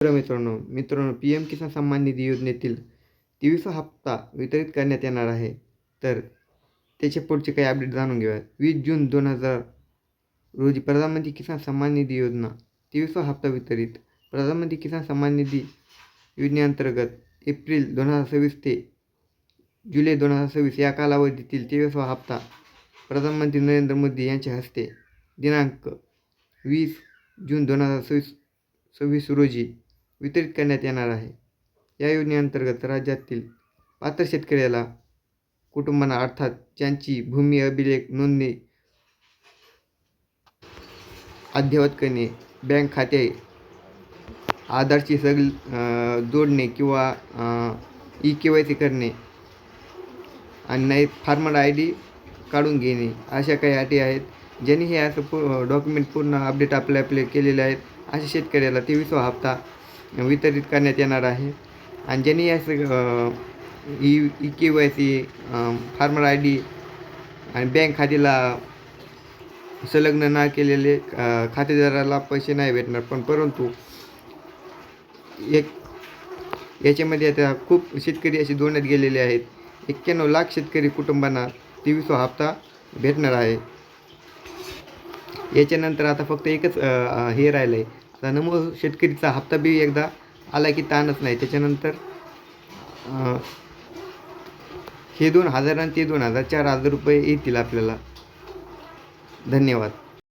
तर मित्रांनो P M किसान सन्मान निधी योजनेतील 23वा हप्ता वितरित करण्यात येणार आहे. तर त्याचे पुढचे काही अपडेट जाणून घेऊया. 20 जून 2000 रोजी प्रधानमंत्री किसान सन्मान निधी योजना 23वा हप्ता वितरित. प्रधानमंत्री किसान सन्मान निधी योजनेअंतर्गत एप्रिल 2026 ते जुलै 2026 या कालावधीतील 23वा हप्ता प्रधानमंत्री नरेंद्र मोदी यांच्या हस्ते दिनांक 20 जून 2026 रोजी वितरित करण्यात येणार आहे. या योजनेअंतर्गत राज्यातील पात्र शेतकऱ्याला कुटुंबांना अर्थात ज्यांची भूमी अभिलेख नोंदणी अद्ययावत करणे, बँक खाते आधारची जोडणे किंवा KYC करणे आणि नाही फार्मर ID काढून घेणे अशा काही अटी आहेत. ज्यांनी हे असं डॉक्युमेंट पूर्ण अपडेट आपले केलेले आहेत अशा शेतकऱ्याला 23वा हप्ता वितरित करण्यात येणार आहे. आणि ज्यांनी असं KYC फार्मर ID आणि बँक खात्याला संलग्न न केलेले खातेदाराला पैसे नाही भेटणार. परंतु याच्यामध्ये आता खूप शेतकरी असे जोडण्यात गेलेले आहेत. 91 लाख शेतकरी कुटुंबांना 23वा हप्ता भेटणार आहे. याच्यानंतर आता फक्त एकच हे राहिलं आहे. आता नमो शेतकरीचा हप्ता बी एकदा आला की ताणच नाही. त्याच्यानंतर हे 2000 आणि ते 2000 4000 रुपये येतील आपल्याला. धन्यवाद.